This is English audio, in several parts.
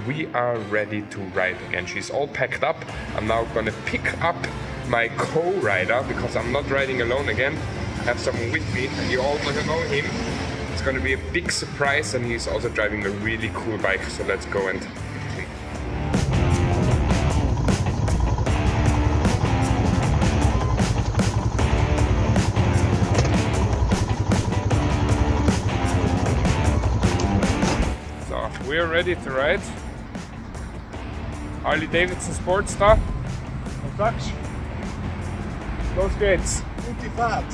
we are ready to ride again. She's all packed up. I'm now gonna pick up my co-rider because I'm not riding alone again. I have someone with me. You all know him. It's gonna be a big surprise, and he's also driving a really cool bike. So let's go and see. So we're ready to ride. Harley Davidson Sportster. Sagst Los geht's. gute Fahrt.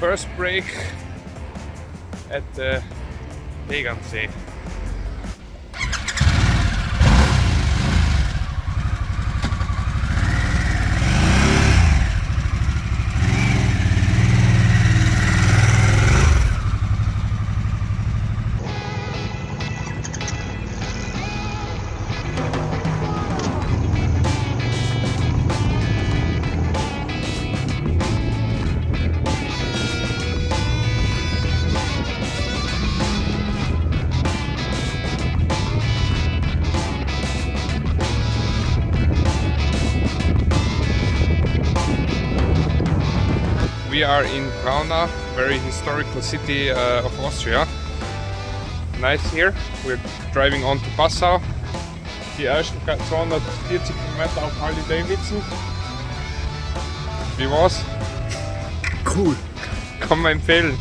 First break at the Tegernsee. We are in Braunau, very historical city of Austria. Nice here. We're driving on to Passau. Die ersten 240 Kilometer auf Harley Davidson. Wie war's? Cool. Kann man empfehlen.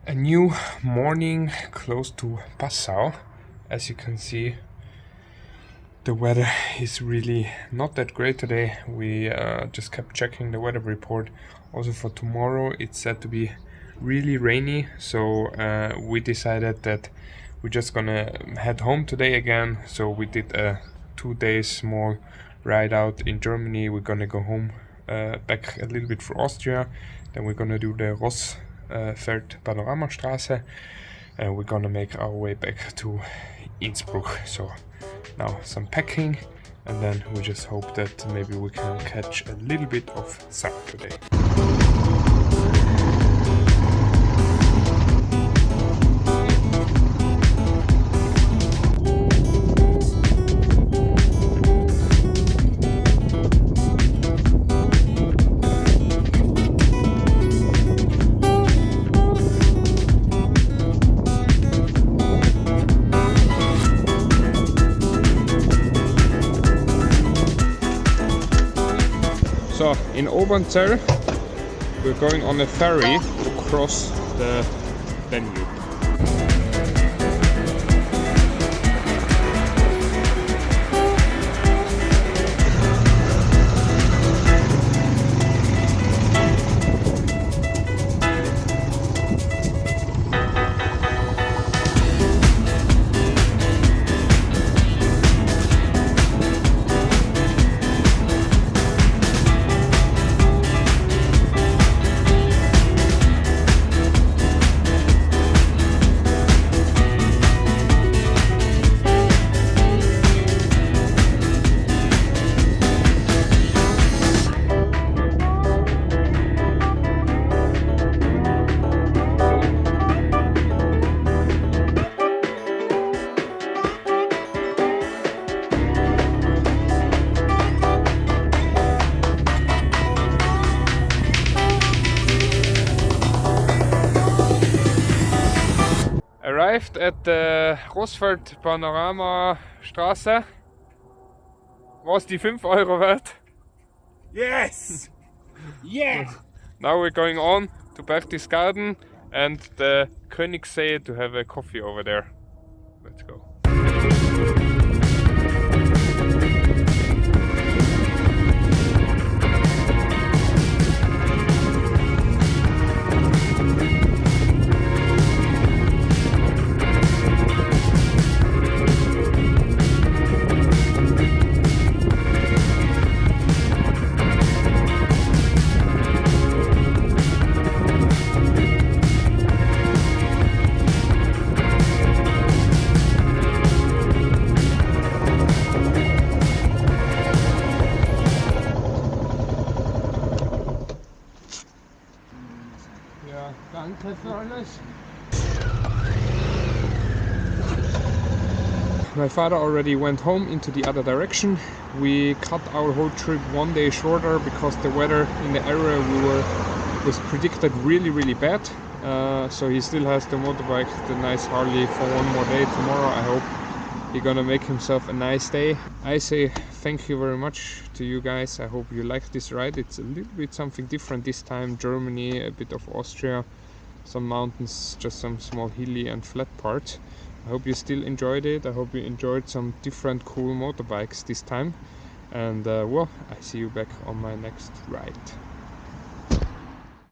A new morning close to Passau. As you can see, the weather is really not that great today. We just kept checking the weather report. Also for tomorrow it's said to be really rainy, so we decided that we're just gonna head home today again. So we did a 2 days small ride out in Germany. We're gonna go home, back a little bit through Austria, then we're gonna do the Rossfeld Panoramastraße, and we're gonna make our way back to Innsbruck. So now some packing, and then we just hope that maybe we can catch a little bit of sun today. So in Obernzell we're going on a ferry to cross the Danube. at the Rosfeld Panorama Straße. Was die 5 Euro wert? Yes! Yeah! Now we're going on to Berchtesgaden and the Königssee to have a coffee over there. Let's go. Ja, danke für alles. My father already went home into the other direction. We cut our whole trip 1 day shorter because the weather in the area we were was predicted really bad. So he still has the motorbike, the nice Harley, for 1 more day tomorrow. I hope he's gonna make himself a nice day. I say thank you very much to you guys. I hope you liked this ride. It's a little bit something different this time. Germany, a bit of Austria, some mountains, just some small hilly and flat parts. I hope you still enjoyed it. I hope you enjoyed some different cool motorbikes this time. And well, I see you back on my next ride.